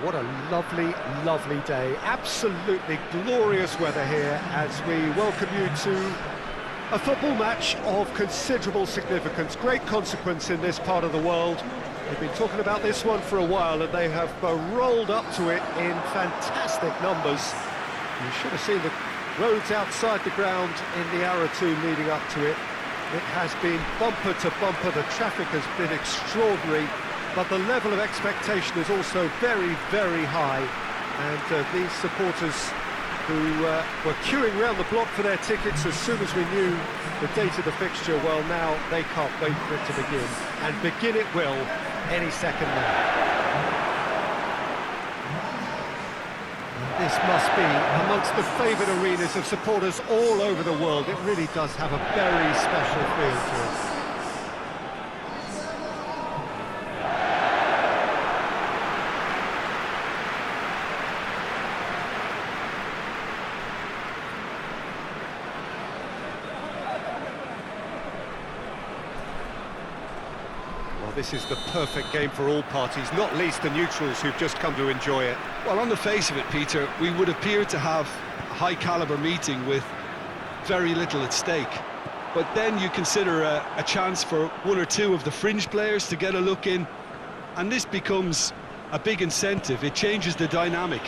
What a lovely, lovely day. Absolutely glorious weather here as we welcome you to a football match of considerable significance, great consequence in this part of the world. They've been talking about this one for a while and they have rolled up to it in fantastic numbers. You should have seen the roads outside the ground in the hour or two leading up to it. It has been bumper to bumper, the traffic has been extraordinary, but the level of expectation is also very, very high. And these supporters who were queuing round the block for their tickets as soon as we knew the date of the fixture, well, now they can't wait for it to begin. And begin it will any second now. This must be amongst the favoured arenas of supporters all over the world. It really does have a very special feel to it. This is the perfect game for all parties, not least the neutrals who've just come to enjoy it. Well, on the face of it, Peter, we would appear to have a high-caliber meeting with very little at stake. But then you consider a chance for one or two of the fringe players to get a look in, and this becomes a big incentive. It changes the dynamic.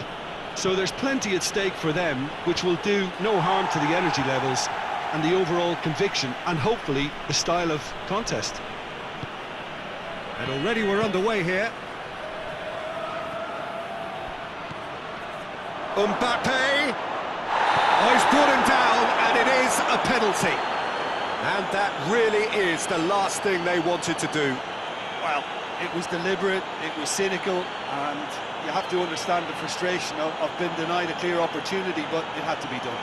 So there's plenty at stake for them, which will do no harm to the energy levels and the overall conviction, and hopefully the style of contest. And already we're underway here. Mbappe! Oh, he's brought him down, and it is a penalty. And that really is the last thing they wanted to do. Well, it was deliberate, it was cynical, and you have to understand the frustration of being denied a clear opportunity, but it had to be done.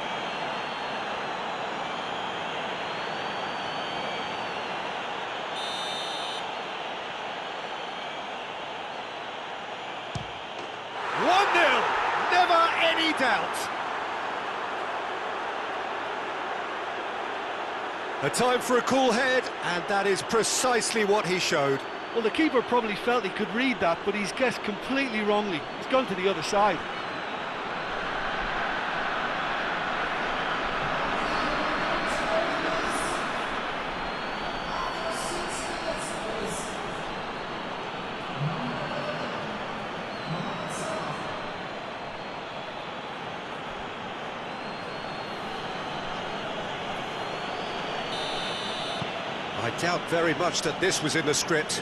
Never any doubt. A time for a cool head, and that is precisely what he showed. Well, the keeper probably felt he could read that, but he's guessed completely wrongly. He's gone to the other side. I doubt very much that this was in the script.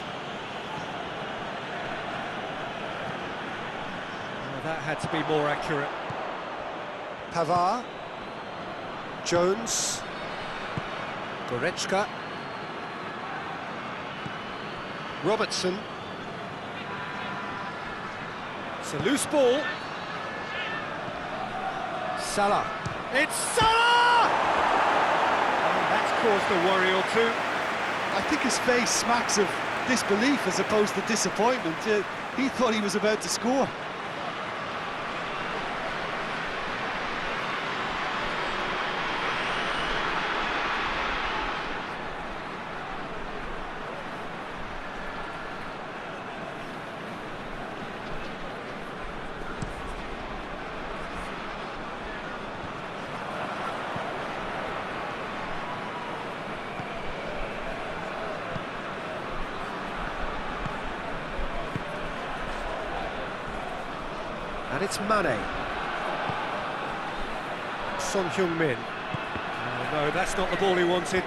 Oh, that had to be more accurate. Pavard. Jones. Goretzka. Robertson. It's a loose ball. Salah. It's Salah! Oh, that's caused a worry or two. I think his face smacks of disbelief as opposed to disappointment. He thought he was about to score. And it's Mane. Son Heung-min. Oh, no, that's not the ball he wanted.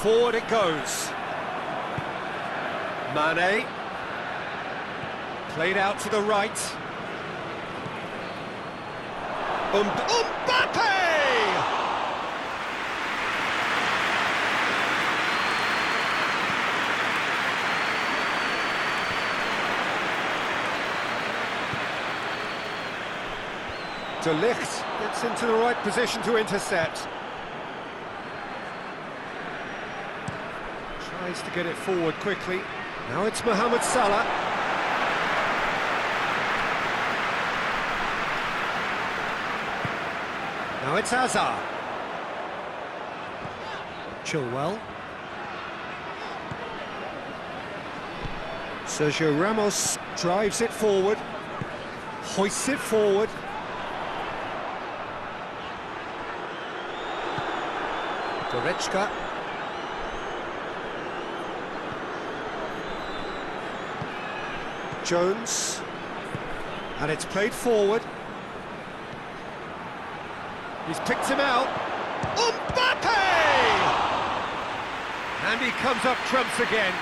Forward it goes. Mane. Played out to the right. Mbappe! De Ligt gets into the right position to intercept. Tries to get it forward quickly. Now it's Mohamed Salah. Now it's Hazard. Chilwell. Sergio Ramos drives it forward, hoists it forward. Goretzka. Jones. And it's played forward. He's picked him out. Mbappe! And he comes up trumps again.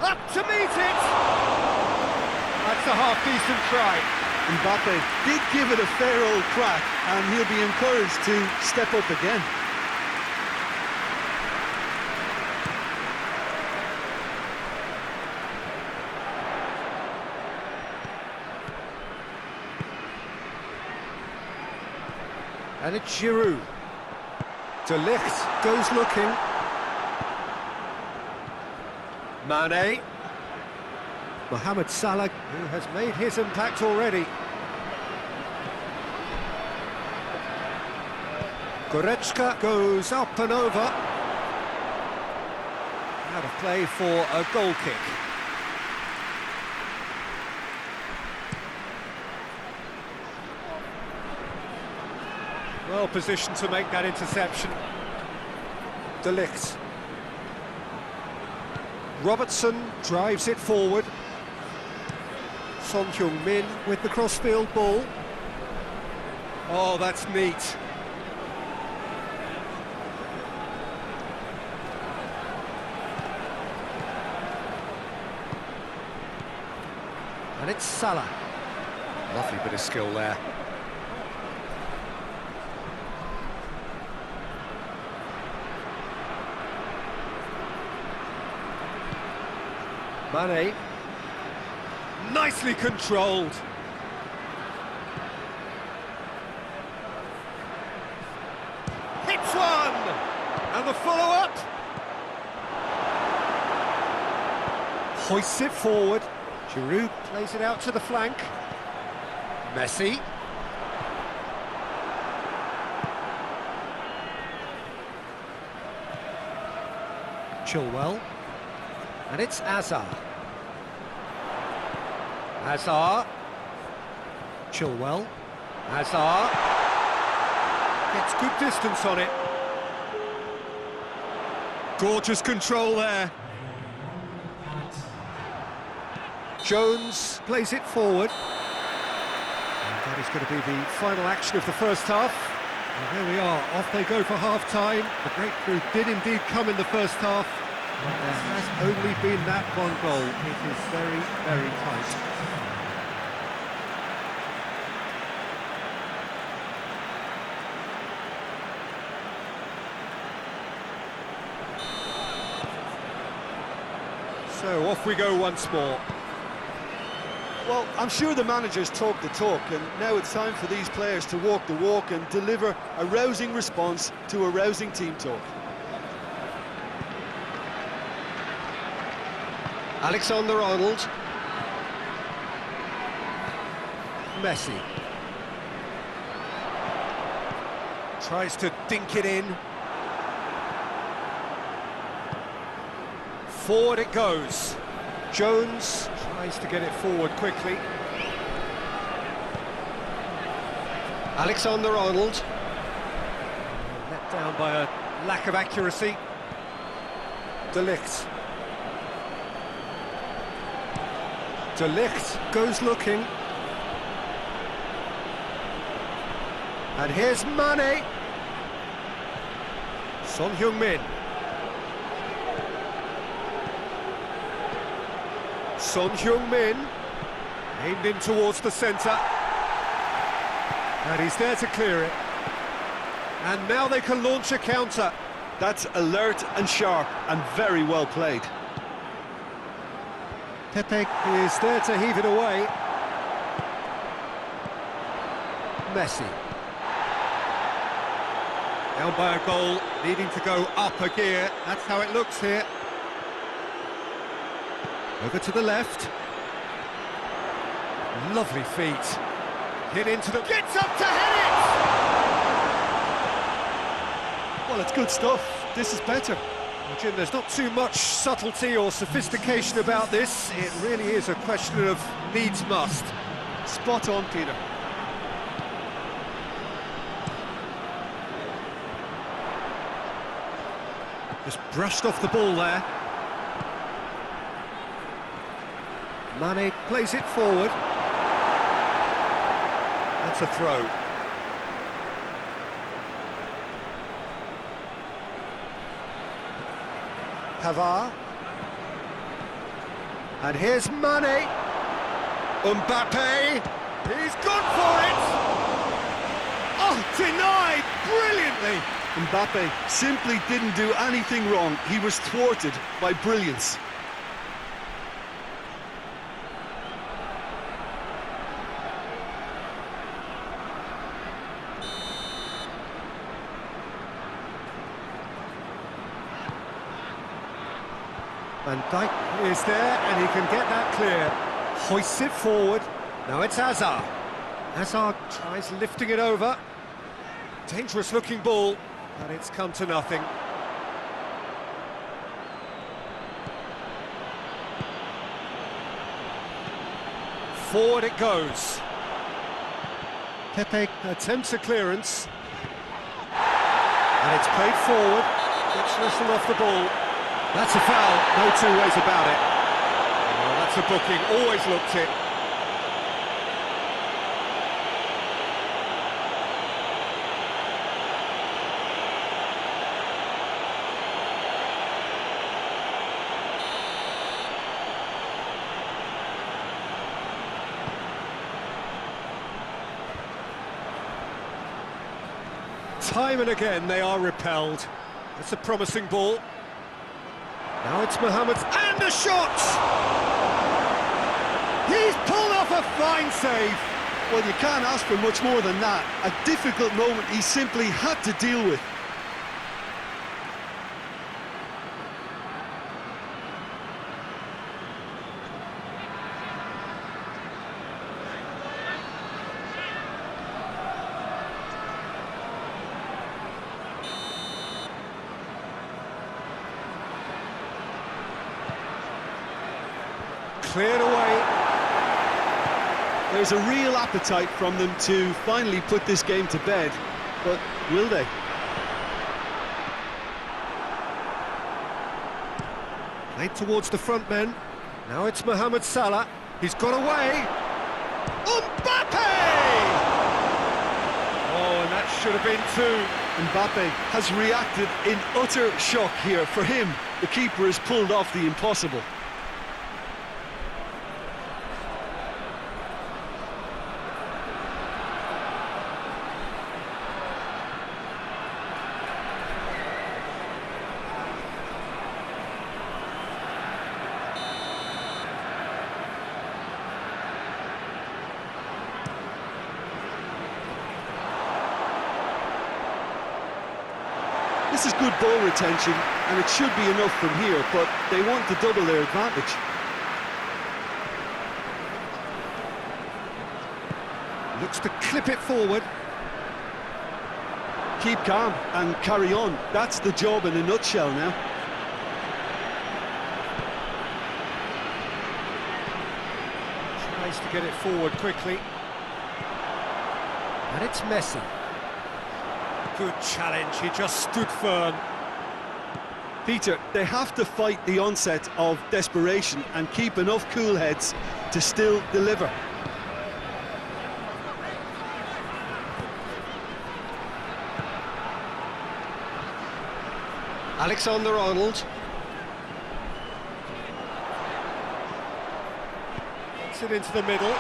Up to meet it! That's a half-decent try. Mbappe did give it a fair old crack, and he'll be encouraged to step up again. And it's Giroud. De Ligt goes looking. Mane. Mohamed Salah, who has made his impact already. Goretzka goes up and over. Out of play for a goal kick. Well positioned to make that interception. De Ligt. Robertson drives it forward. Son Heung-min with the crossfield ball. Oh, that's neat. And it's Salah. Lovely bit of skill there. Mane. Nicely controlled. Hits one! And the follow-up. Hoists it forward. Giroud plays it out to the flank. Messi. Chilwell. And it's Hazard. Hazard. Chilwell. Hazard. Gets good distance on it. Gorgeous control there. Jones plays it forward. And that is going to be the final action of the first half. And there we are, off they go for half-time. The breakthrough did indeed come in the first half. But there has only been that one goal. It is very, very tight. So off we go once more. Well, I'm sure the managers talk the talk, and now it's time for these players to walk the walk and deliver a rousing response to a rousing team talk. Alexander-Arnold. Messi. Tries to dink it in. Forward it goes. Jones tries to get it forward quickly. Alexander-Arnold. Let down by a lack of accuracy. De Ligt. De Ligt goes looking. And here's Mane. Son Heung-min. Son Heung-min. Aimed in towards the centre. And he's there to clear it. And now they can launch a counter. That's alert and sharp and very well played. Pepe is there to heave it away. Messi. Down by a goal, needing to go up a gear. That's how it looks here. Over to the left. Lovely feet. Hit into the... Gets up to hit it! Well, it's good stuff. This is better. Well, Jim, there's not too much subtlety or sophistication about this. It really is a question of needs must. Spot on, Peter. Just brushed off the ball there. Mane plays it forward. That's a throw. Pavard. And here's Mane. Mbappe. He's gone for it. Oh, denied brilliantly. Mbappe simply didn't do anything wrong. He was thwarted by brilliance. Van Dijk is there, and he can get that clear. Hoists it forward. Now it's Hazard. Hazard tries lifting it over. Dangerous looking ball, but it's come to nothing. Forward it goes. Pepe attempts a clearance. And it's played forward. Gets whistled off the ball. That's a foul, no two ways about it. Oh, that's a booking, always looked it. Time and again they are repelled. It's a promising ball. Now it's Mohamed, and a shot! He's pulled off a fine save. Well, you can't ask for much more than that. A difficult moment he simply had to deal with. Cleared away. There's a real appetite from them to finally put this game to bed, but will they? Played towards the front men. Now it's Mohamed Salah. He's got away. Mbappe! Oh, and that should have been two. Mbappe has reacted in utter shock here. For him, the keeper has pulled off the impossible. This is good ball retention, and it should be enough from here, but they want to double their advantage. Looks to clip it forward. Keep calm and carry on. That's the job in a nutshell now. Tries to get it forward quickly. And it's Messi. Good challenge, he just stood firm. Peter, they have to fight the onset of desperation and keep enough cool heads to still deliver. Alexander-Arnold. Gets it into the middle.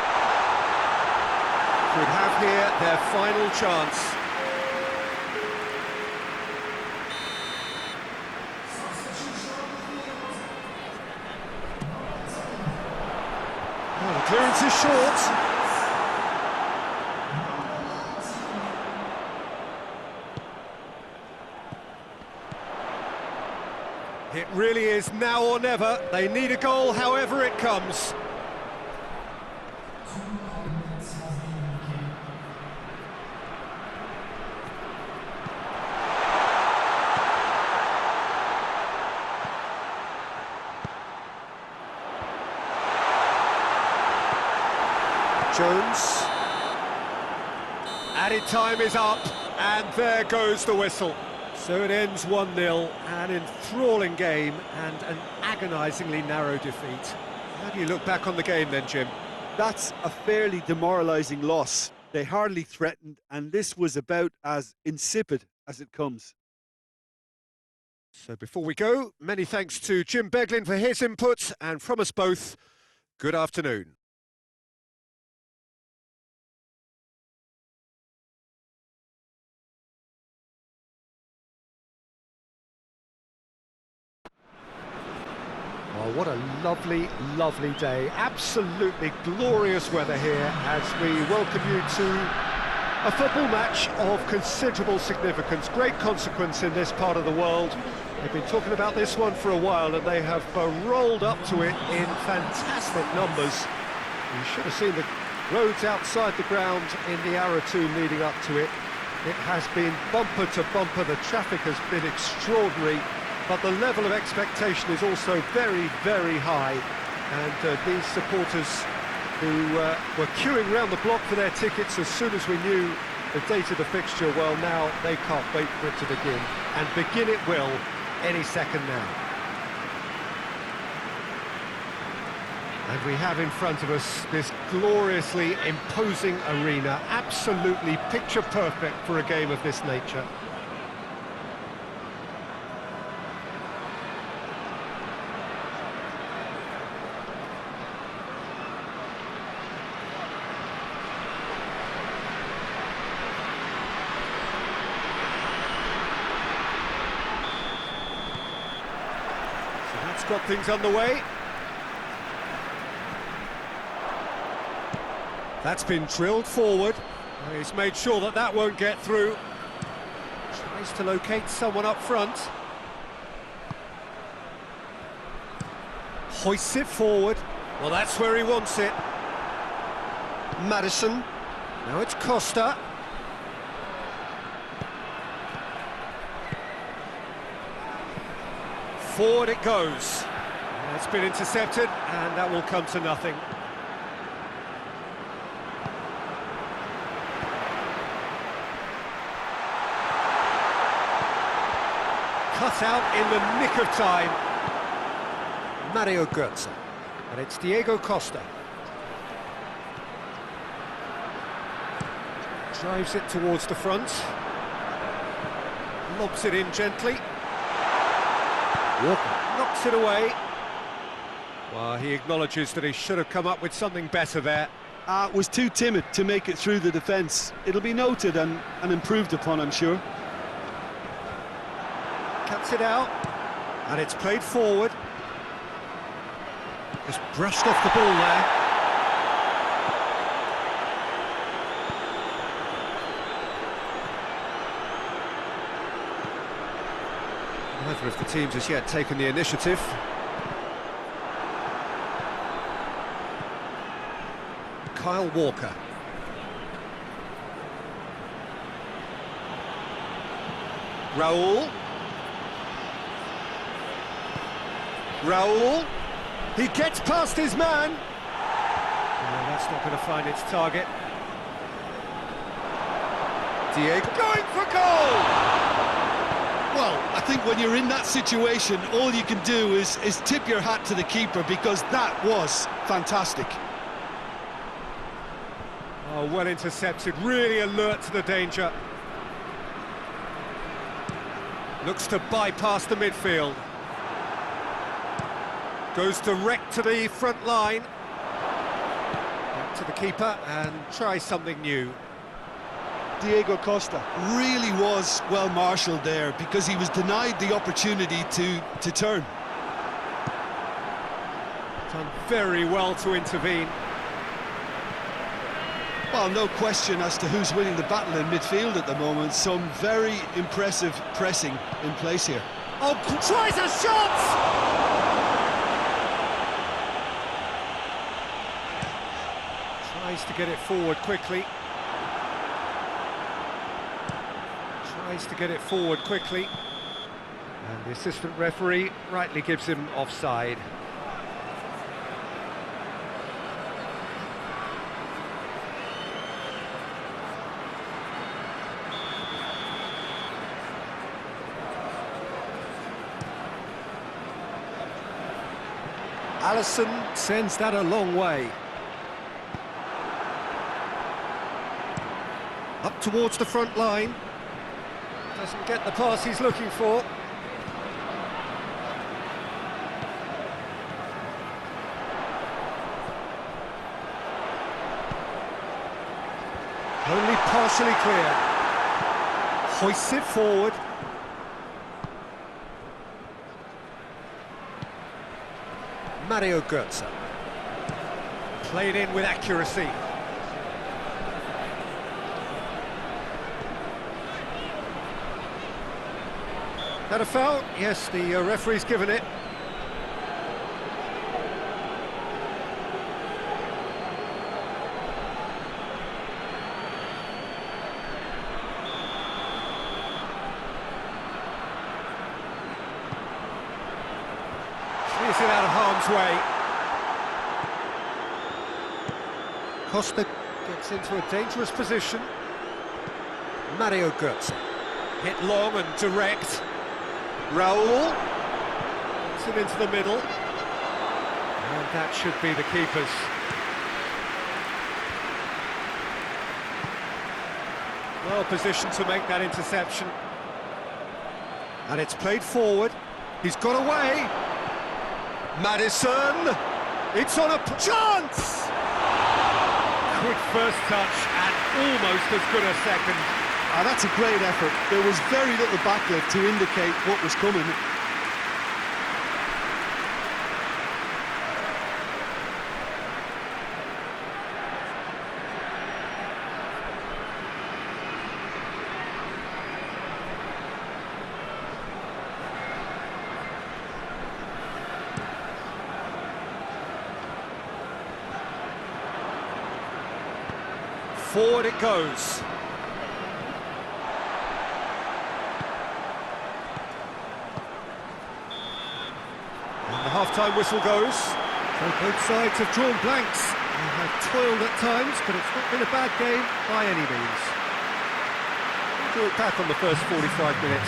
Could have here their final chance. Oh, the clearance is short. It really is now or never. They need a goal however it comes. Jones. Added time is up, and there goes the whistle. So it ends 1-0, an enthralling game and an agonisingly narrow defeat. How do you look back on the game then, Jim? That's a fairly demoralising loss. They hardly threatened, and this was about as insipid as it comes. So before we go, many thanks to Jim Beglin for his input, and from us both, good afternoon. Well, what a lovely, lovely day. Absolutely glorious weather here as we welcome you to a football match of considerable significance, great consequence in this part of the world. They've been talking about this one for a while and they have rolled up to it in fantastic numbers. You should have seen the roads outside the ground in the hour or two leading up to it. It has been bumper to bumper, the traffic has been extraordinary. But the level of expectation is also very, very high. And these supporters who were queuing round the block for their tickets as soon as we knew the date of the fixture, well, now they can't wait for it to begin. And begin it will any second now. And we have in front of us this gloriously imposing arena, absolutely picture perfect for a game of this nature. Got things underway. That's been drilled forward. He's made sure that that won't get through. Tries to locate someone up front. Hoists it forward. Well, that's where he wants it. Maddison. Now it's Costa. Forward it goes. It's been intercepted, and that will come to nothing. Cut out in the nick of time. Mario Götze. And it's Diego Costa. Drives it towards the front. Lobs it in gently. Walker knocks it away. Well, he acknowledges that he should have come up with something better there. Was too timid to make it through the defence. It'll be noted and improved upon, I'm sure. Cuts it out, and it's played forward. Just brushed off the ball there. Neither of the teams has yet taken the initiative. Kyle Walker. Raul. Raul. He gets past his man. Oh, that's not going to find its target. Diego going for goal! Well, I think when you're in that situation, all you can do is tip your hat to the keeper, because that was fantastic. Oh, well intercepted, really alert to the danger. Looks to bypass the midfield. Goes direct to the front line. Back to the keeper and tries something new. Diego Costa really was well marshalled there, because he was denied the opportunity to turn. Done very well to intervene. Well, no question as to who's winning the battle in midfield at the moment. Some very impressive pressing in place here. Oh, tries a shot! Tries to get it forward quickly. Tries to get it forward quickly. And the assistant referee rightly gives him offside. Allison sends that a long way. Up towards the front line. Doesn't get the pass he's looking for. Only partially clear. Hoists it forward. Mario Götze. Played in with accuracy. That a foul? Yes, the referee's given it. Clears it out of harm's way. Costa gets into a dangerous position. Mario Götze. Hit long and direct. Raul. Puts it into the middle. And that should be the keeper's. Well positioned to make that interception. And it's played forward. He's got away. Maddison. It's on a chance! Quick first touch and almost as good a second. That's a great effort. There was very little backlift to indicate what was coming. Forward it goes. And the half-time whistle goes. So both sides have drawn blanks. They have toiled at times, but it's not been a bad game by any means. We'll look back on the first 45 minutes.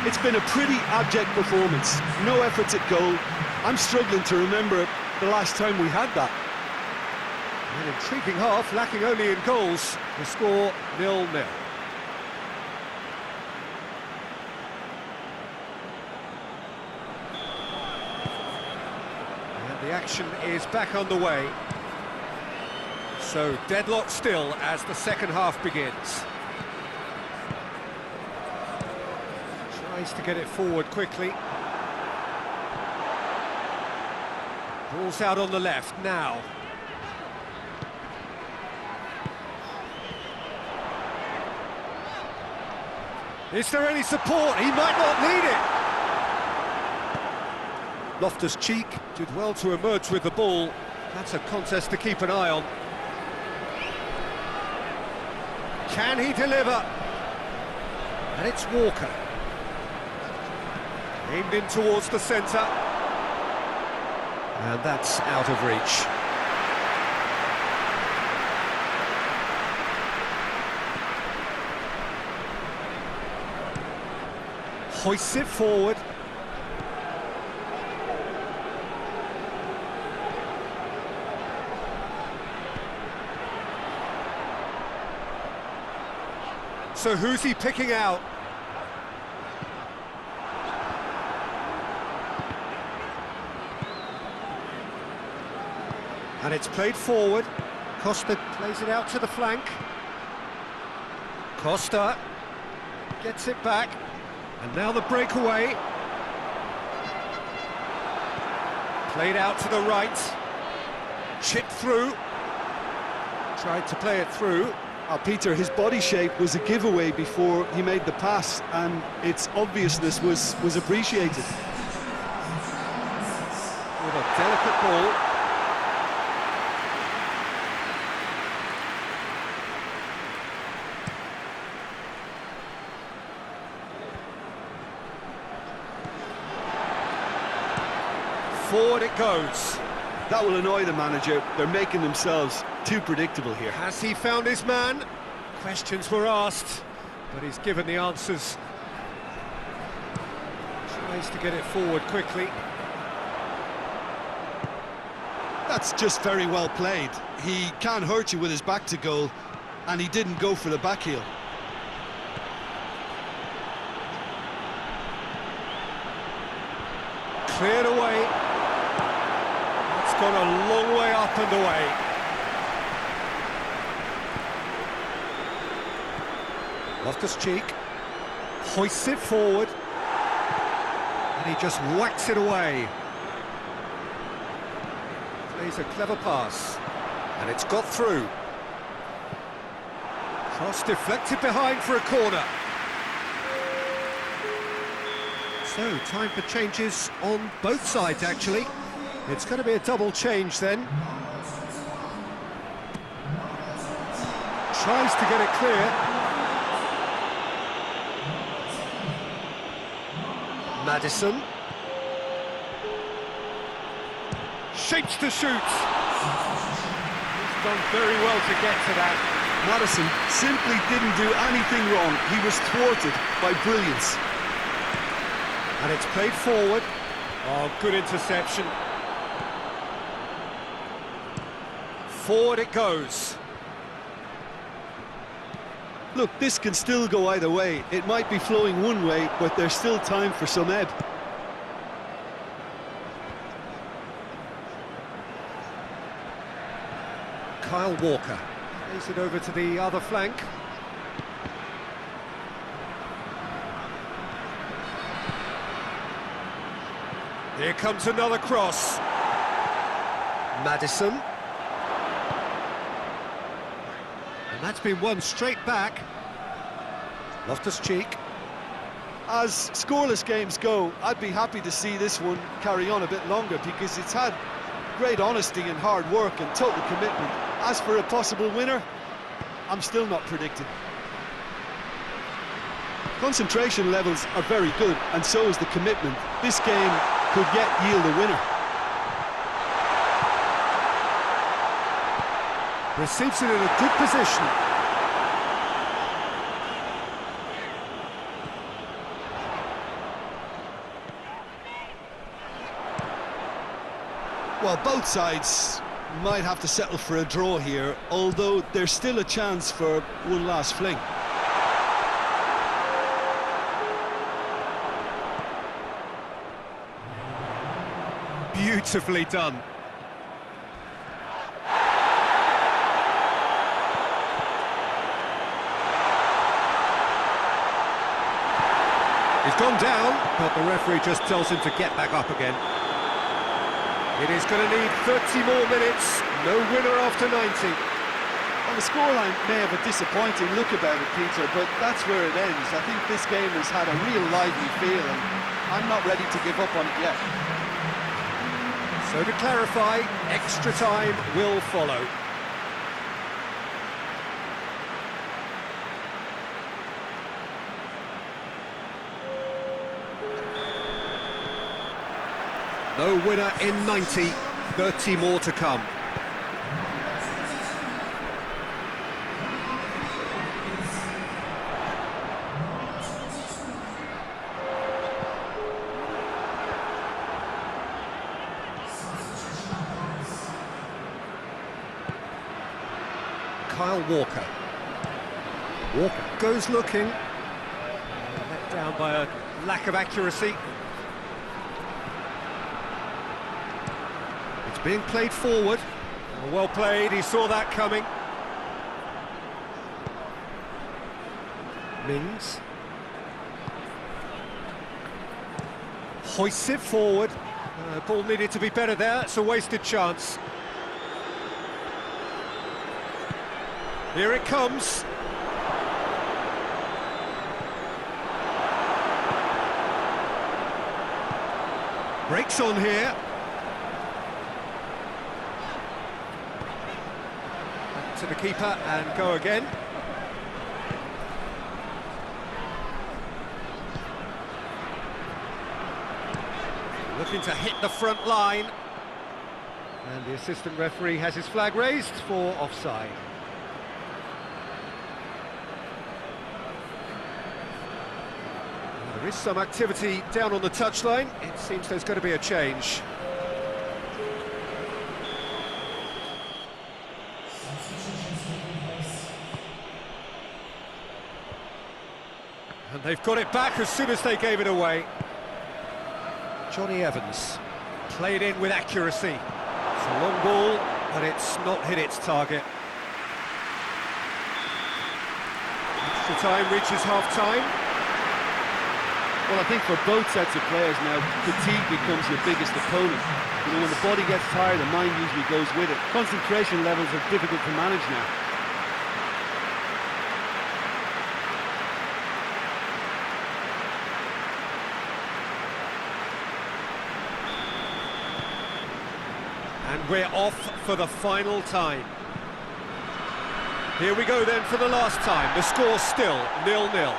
It's been a pretty abject performance. No efforts at goal. I'm struggling to remember the last time we had that. An intriguing half, lacking only in goals. The score 0-0. And the action is back on the way. So deadlock still as the second half begins. Tries to get it forward quickly. Ball's out on the left now. Is there any support? He might not need it. Loftus-Cheek did well to emerge with the ball. That's a contest to keep an eye on. Can he deliver? And it's Walker. Aimed in towards the centre. And that's out of reach. Hoists it forward. So who's he picking out? And it's played forward. Costa plays it out to the flank. Costa gets it back. And now the breakaway. Played out to the right. Chipped through. Tried to play it through. Peter, his body shape was a giveaway before he made the pass, and its obviousness was appreciated. With a delicate ball. Forward it goes. That will annoy the manager. They're making themselves too predictable here. Has he found his man? Questions were asked, but he's given the answers. Tries to get it forward quickly. That's just very well played. He can't hurt you with his back to goal, and he didn't go for the back heel. Cleared away. It's gone a long way up and away. Loftus-Cheek hoists it forward, and he just whacks it away. Plays a clever pass, and it's got through. Cross deflected behind for a corner. So, time for changes on both sides, actually. It's going to be a double change then. Tries to get it clear. Maddison. Shapes to shoot. He's done very well to get to that. Maddison simply didn't do anything wrong. He was thwarted by brilliance. And it's played forward. Oh, good interception. Forward it goes. Look, this can still go either way. It might be flowing one way, but there's still time for some ebb. Kyle Walker plays it over to the other flank. Here comes another cross. Maddison. And that's been won straight back. Loftus-Cheek. As scoreless games go, I'd be happy to see this one carry on a bit longer because it's had great honesty and hard work and total commitment. As for a possible winner, I'm still not predicting. Concentration levels are very good, and so is the commitment. This game could yet yield a winner. Receives it in a good position. Well, both sides might have to settle for a draw here, although there's still a chance for one last fling. Beautifully done. He's gone down, but the referee just tells him to get back up again. It is going to need 30 more minutes. No winner after 90. Well, the scoreline may have a disappointing look about it, Peter, but that's where it ends. I think this game has had a real lively feel, and I'm not ready to give up on it yet. So to clarify, extra time will follow. No winner in 90, 30 more to come. Kyle Walker. Walker goes looking. Let down by a lack of accuracy. It's being played forward. Well played, he saw that coming. Mings. Hoists it forward. Ball needed to be better there, it's a wasted chance. Here it comes. Breaks on here. Back to the keeper and go again. Looking to hit the front line. And the assistant referee has his flag raised for offside. There is some activity down on the touchline. It seems there's going to be a change. And they've got it back as soon as they gave it away. Johnny Evans, played in with accuracy. It's a long ball, but it's not hit its target. Extra time reaches half-time. Well, I think for both sets of players now, fatigue becomes your biggest opponent. You know, when the body gets tired, the mind usually goes with it. Concentration levels are difficult to manage now. And we're off for the final time. Here we go then for the last time. The score's still 0-0.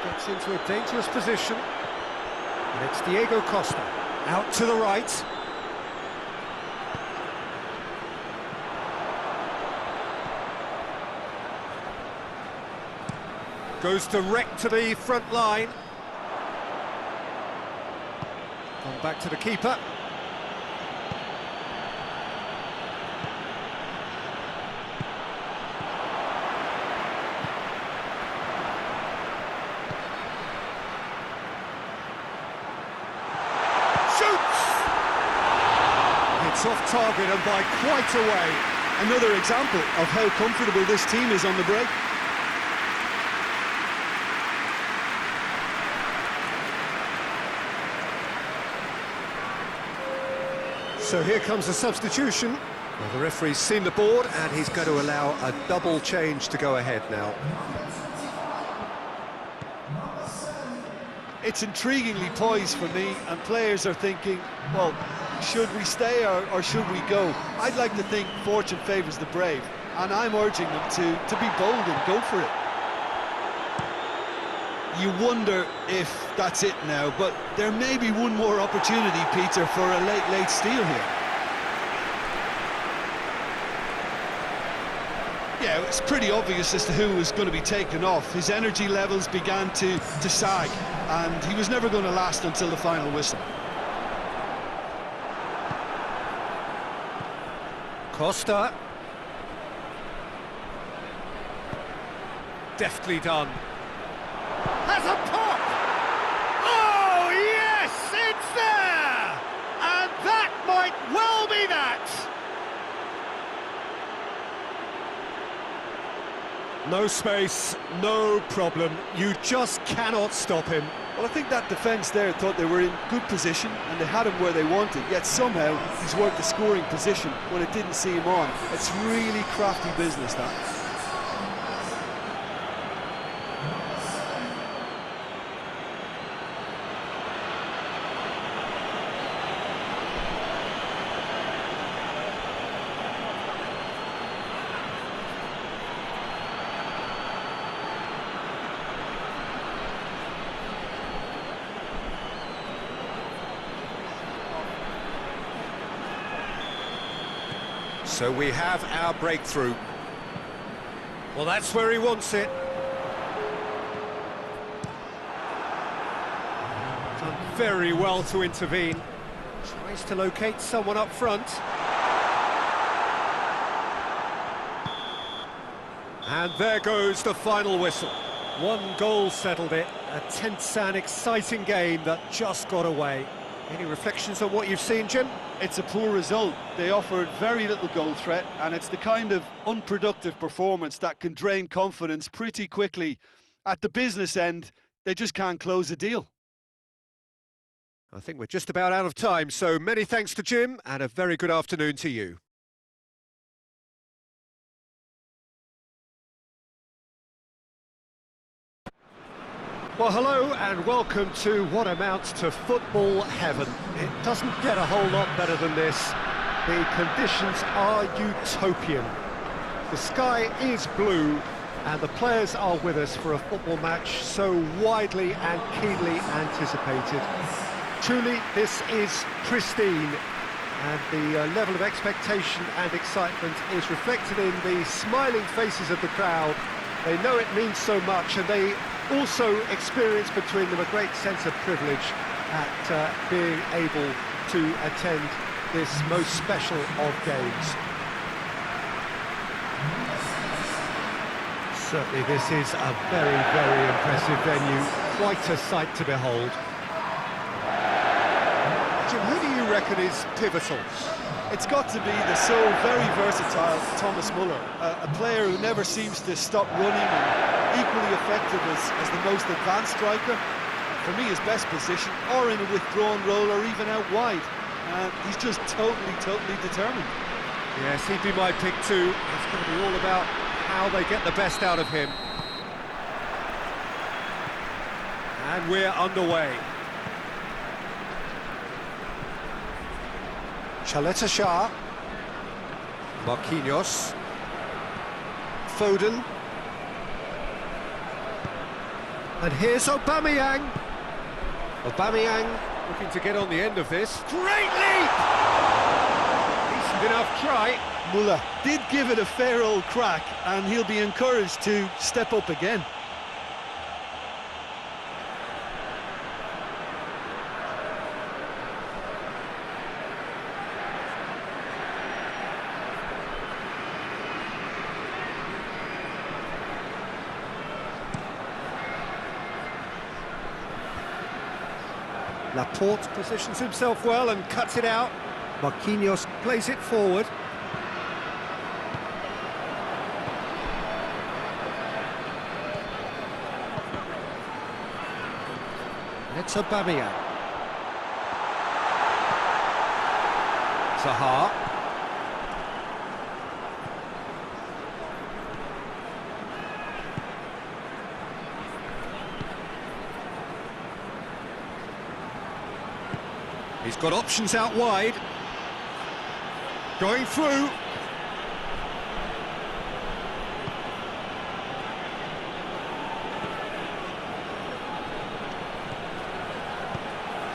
Gets into a dangerous position. And it's Diego Costa. Out to the right. Goes direct to the front line. Gone back to the keeper. It's off target and by quite a way. Another example of how comfortable this team is on the break. So here comes the substitution. Well, the referee's seen the board and he's going to allow a double change to go ahead now. It's intriguingly poised for me, and players are thinking, well, should we stay or should we go? I'd like to think fortune favours the brave, and I'm urging them to be bold and go for it. You wonder if that's it now, but there may be one more opportunity, Peter, for a late steal here. Yeah, it's pretty obvious as to who was going to be taken off. His energy levels began to sag, and he was never going to last until the final whistle. Costa. Deftly done. Has a pop! Oh, yes, it's there! And that might well be that! No space, no problem. You just cannot stop him. Well, I think that defence there thought they were in good position and they had him where they wanted, yet somehow he's worked the scoring position when it didn't see him on. It's really crafty business, that. So we have our breakthrough. Well, that's where he wants it. Done very well to intervene. Tries to locate someone up front. And there goes the final whistle. One goal settled it. A tense and exciting game that just got away. Any reflections on what you've seen, Jim? It's a poor result. They offered very little goal threat, and it's the kind of unproductive performance that can drain confidence pretty quickly. At the business end, they just can't close a deal. I think we're just about out of time, so many thanks to Jim, and a very good afternoon to you. Well, hello and welcome to what amounts to football heaven. It doesn't get a whole lot better than this. The conditions are utopian. The sky is blue and the players are with us for a football match so widely and keenly anticipated. Truly, this is pristine, and the level of expectation and excitement is reflected in the smiling faces of the crowd. They know it means so much, and they also experience between them a great sense of privilege at being able to attend this most special of games. Certainly this is a very, very impressive venue, quite a sight to behold. Jim, who do you reckon is pivotal? It's got to be the so very versatile Thomas Muller, a player who never seems to stop running and equally effective as the most advanced striker. For me, his best position, or in a withdrawn role, or even out wide. He's just totally determined. Yes, he'd be my pick too. It's going to be all about how they get the best out of him. And we're underway. Chaleta Shah, Marquinhos, Foden, and here's Aubameyang. Aubameyang looking to get on the end of this. Great leap! Decent enough try. Muller did give it a fair old crack, and he'll be encouraged to step up again. Laporte positions himself well and cuts it out. Marquinhos plays it forward. It's Aubameyang. Zaha. He's got options out wide. Going through.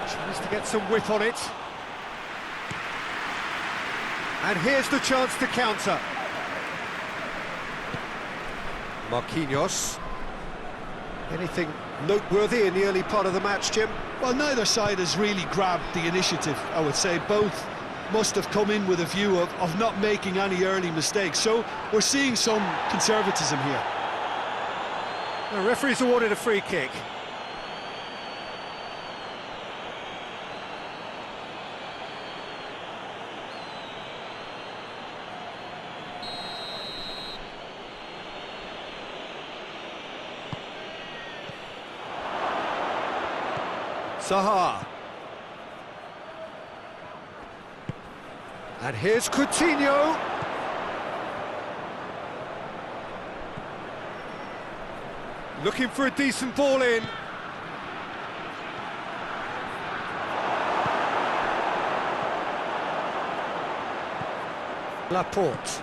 Tries to get some whip on it. And here's the chance to counter. Marquinhos. Anything noteworthy in the early part of the match, Jim? Well, neither side has really grabbed the initiative, I would say. Both must have come in with a view of not making any early mistakes. So we're seeing some conservatism here. The referee's awarded a free kick. Zaha. And here's Coutinho. Looking for a decent ball in. Laporte.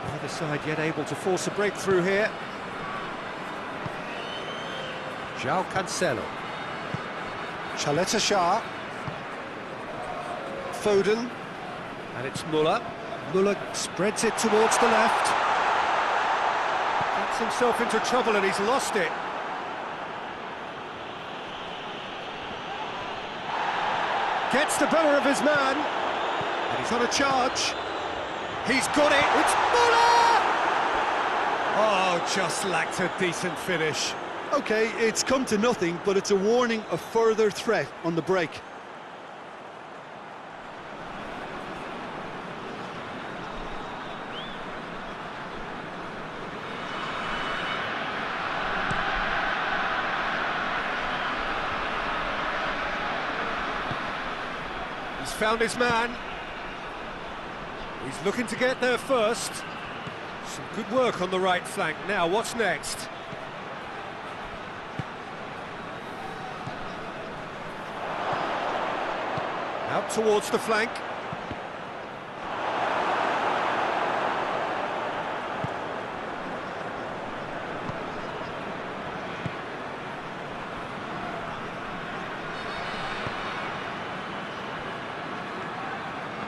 Neither side yet able to force a breakthrough here. João Cancelo. Chaleta Shah. Foden. And it's Muller. Muller spreads it towards the left. Gets himself into trouble and he's lost it. Gets the better of his man. And he's on a charge. He's got it. It's Muller! Oh, just lacked a decent finish. OK, it's come to nothing, but it's a warning of further threat on the break. He's found his man. He's looking to get there first. Some good work on the right flank. Now, what's next? Out towards the flank.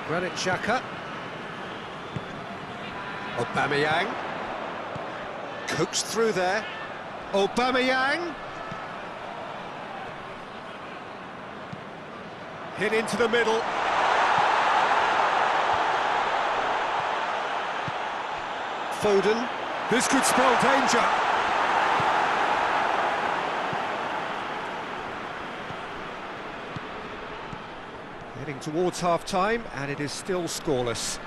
Granit Xhaka. Aubameyang. Coaxed through there. Aubameyang. Hit into the middle. Foden. This could spell danger. Heading towards half-time, and it is still scoreless.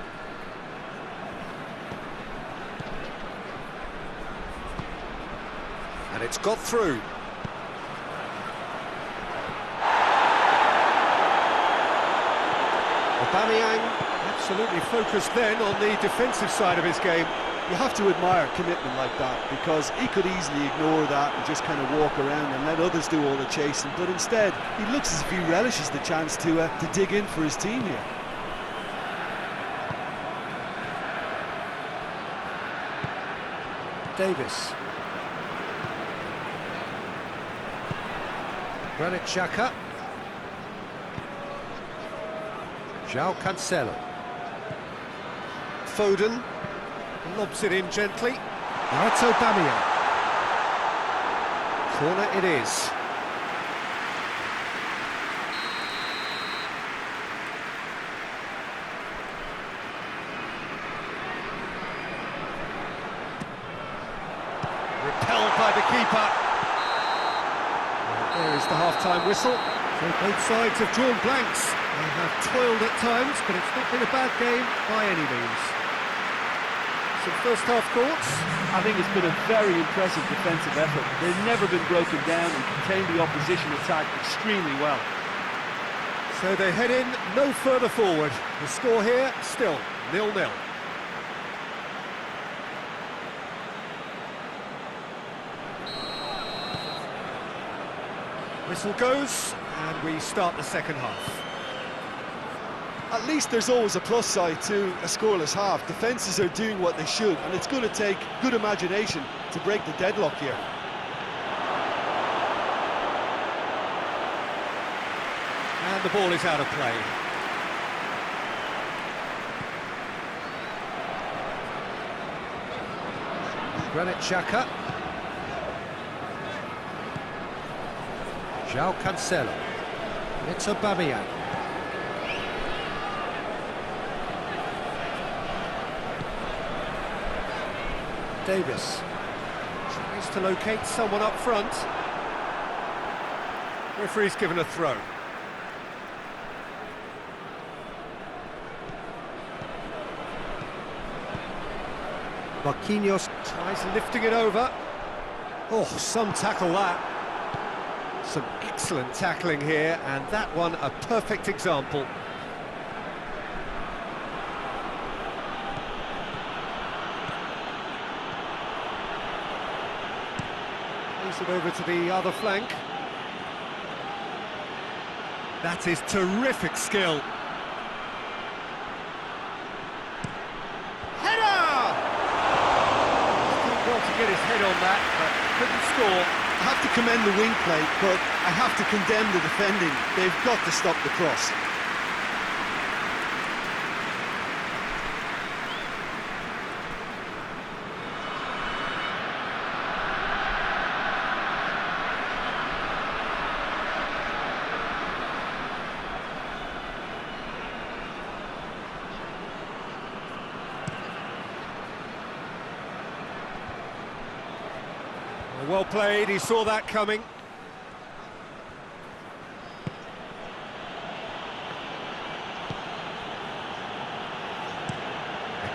And it's got through. Aubameyang absolutely focused then on the defensive side of his game. You have to admire commitment like that, because he could easily ignore that and just kind of walk around and let others do all the chasing, but instead he looks as if he relishes the chance to dig in for his team here. Davis. Granit Xhaka. João Cancelo. Foden lobs it in gently. Now it's Aubameyang. Corner it is. Repelled by the keeper. There is the half-time whistle. So both sides have drawn blanks. They have toiled at times, but it's not been a bad game by any means. Some first-half thoughts? I think it's been a very impressive defensive effort. They've never been broken down and contained the opposition attack extremely well. So they head in no further forward. The score here, still 0-0. Whistle goes, and we start the second half. At least there's always a plus side to a scoreless half. Defences are doing what they should, and it's going to take good imagination to break the deadlock here. And the ball is out of play. Granit Xhaka. João Cancelo. It's Aubameyang. Davis tries to locate someone up front. Referee's given a throw. Marquinhos tries lifting it over. Oh, some tackle that. Some excellent tackling here, and that one a perfect example. Plays it over to the other flank. That is terrific skill. Header! Didn't want to get his head on that, but couldn't score. I have to commend the wing play, but I have to condemn the defending. They've got to stop the cross. Well played, he saw that coming.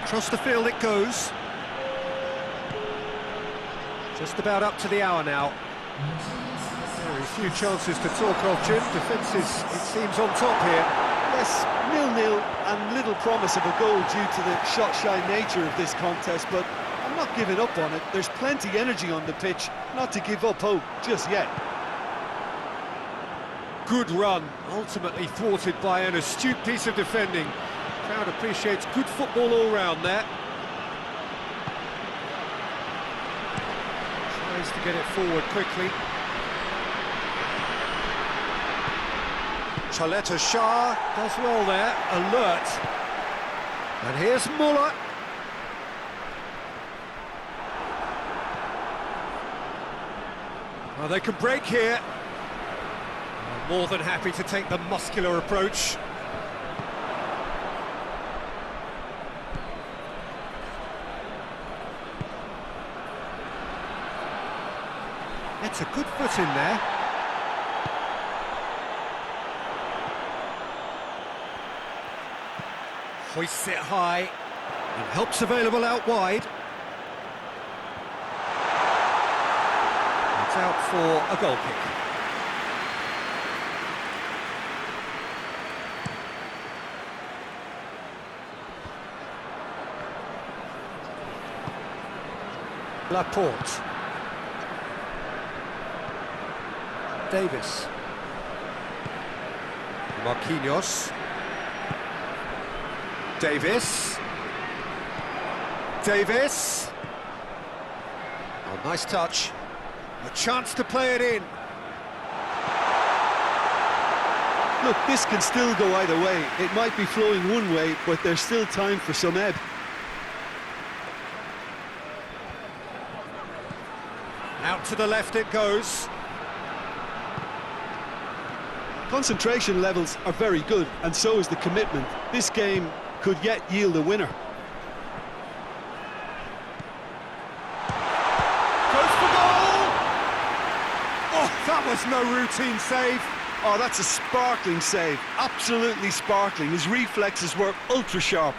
Across the field it goes. Just about up to the hour now. Very few chances to talk of, Jim. Defences, it seems, on top here. Yes, 0-0 and little promise of a goal due to the shot-shy nature of this contest, but I'm not giving up on it. There's plenty energy on the pitch, not to give up hope just yet. good run, ultimately thwarted by an astute piece of defending. Crowd appreciates good football all round there. Tries to get it forward quickly. Chaleta Shah does well there, alert. And here's Muller. Well, they can break here. More than happy to take the muscular approach. It's a good foot in there. Hoists it high and helps available out wide. It's out for a goal kick. Laporte. Davis. Marquinhos. Davis. Davis. Oh, nice touch. A chance to play it in. Look, this can still go either way. It might be flowing one way, but there's still time for some ebb. Out to the left it goes. Concentration levels are very good, and so is the commitment. This game could yet yield a winner. Goes for goal! Oh, that was no routine save. Oh, that's a sparkling save. Absolutely sparkling. His reflexes were ultra sharp.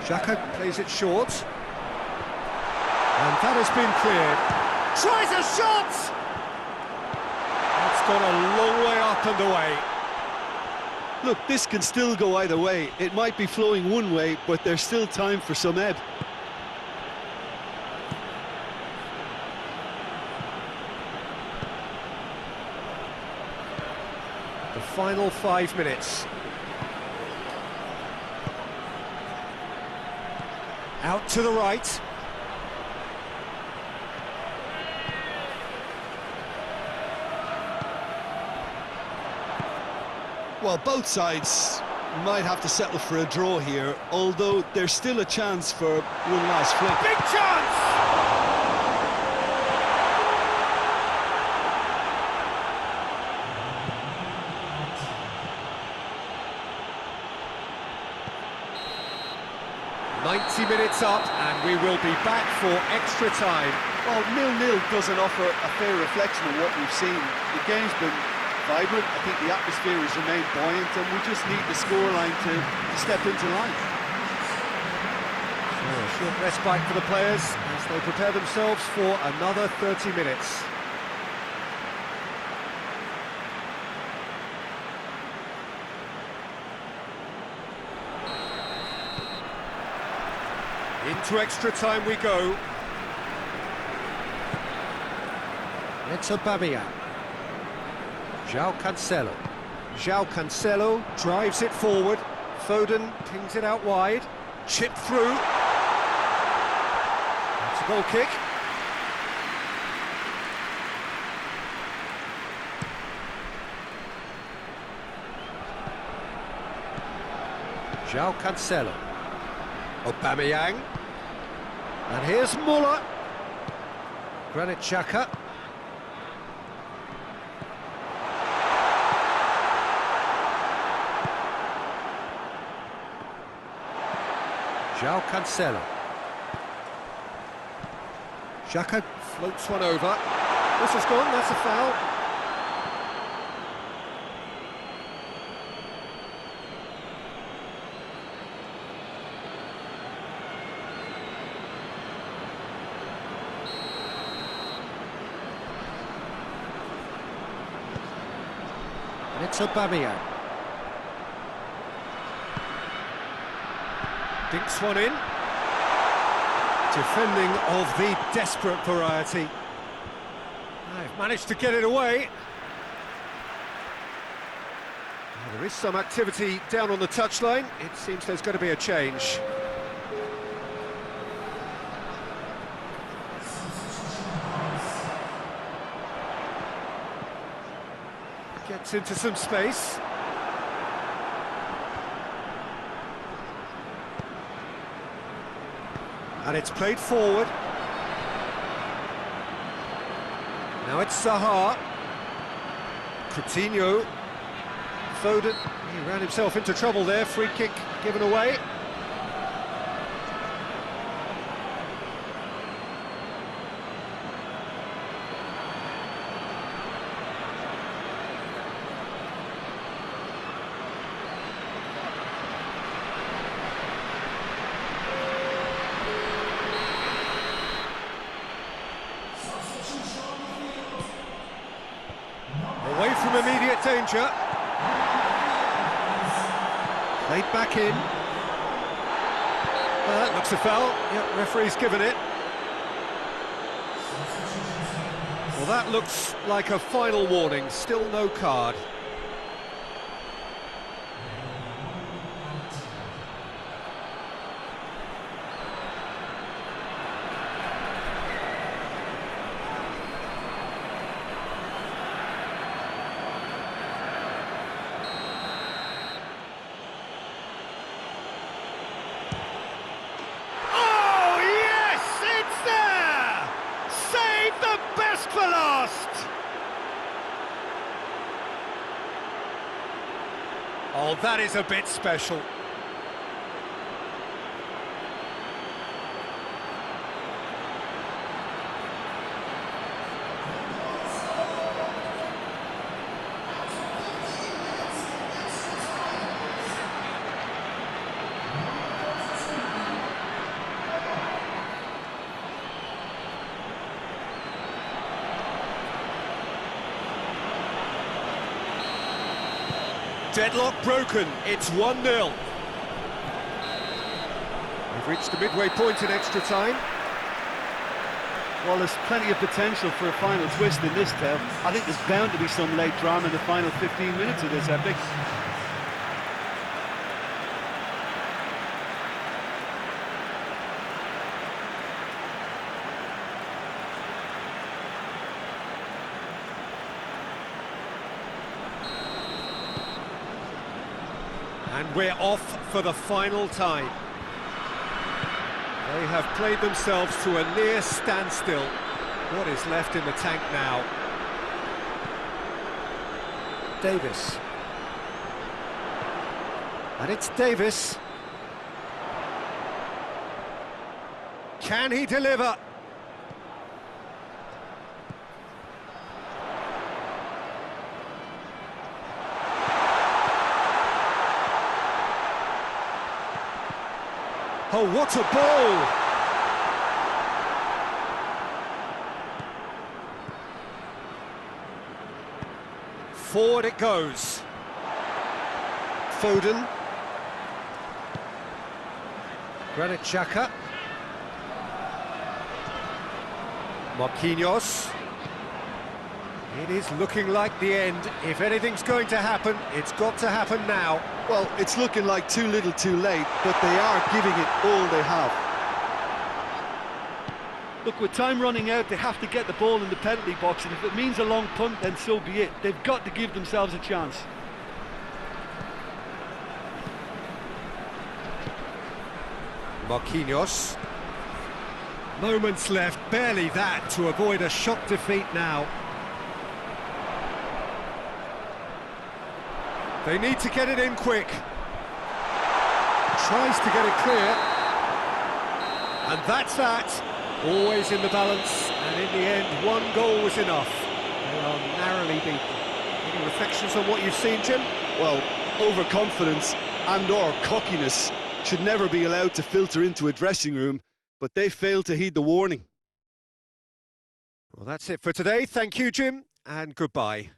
Xhaka plays it short. And that has been cleared. Tries a shot! It's gone a long way up and away. Look, this can still go either way. It might be flowing one way, but there's still time for some ebb. The final 5 minutes. Out to the right. Well, both sides might have to settle for a draw here, although there's still a chance for one last flick. Big chance! 90 minutes up, and we will be back for extra time. Well, 0-0 doesn't offer a fair reflection of what we've seen. The game's been vibrant. I think the atmosphere has remained buoyant, and we just need the scoreline to step into line. So a short respite for the players as they prepare themselves for another 30 minutes. Into extra time we go. It's Aubameyang. João Cancelo. João Cancelo drives it forward. Foden pings it out wide. Chip through. It's a goal kick. João Cancelo. Aubameyang. And here's Muller. Granit Xhaka. João Cancelo. Xhaka floats one over. This has gone, that's a foul. And it's Aubameyang. Dinks one in. Defending of the desperate variety. They've managed to get it away. Well, there is some activity down on the touchline. It seems there's going to be a change. Gets into some space. And it's played forward. Now it's Zaha. Coutinho. Foden. He ran himself into trouble there. Free kick given away. Away from immediate danger. Played back in. That looks a foul. Yep, referee's given it. Well, that looks like a final warning. Still no card. For last! Oh, that is a bit special. Deadlock broken, it's 1-0. We've reached the midway point in extra time. Well, there's plenty of potential for a final twist in this tale. I think there's bound to be some late drama in the final 15 minutes of this epic. And we're off for the final time. They have played themselves to a near standstill. What is left in the tank now? Davis. And it's Davis. Can he deliver? Oh, what a ball! Forward it goes. Foden. Granit Xhaka. Marquinhos. It is looking like the end. If anything's going to happen, it's got to happen now. Well, it's looking like too little too late, but they are giving it all they have. Look, with time running out, they have to get the ball in the penalty box, and if it means a long punt, then so be it. They've got to give themselves a chance. Marquinhos. Moments left, barely that, to avoid a shock defeat now. They need to get it in quick. Tries to get it clear. And that's that. Always in the balance, and in the end, one goal was enough. They are narrowly beaten. Any reflections on what you've seen, Jim? Well, overconfidence and/or cockiness should never be allowed to filter into a dressing room, but they failed to heed the warning. Well, that's it for today. Thank you, Jim, and goodbye.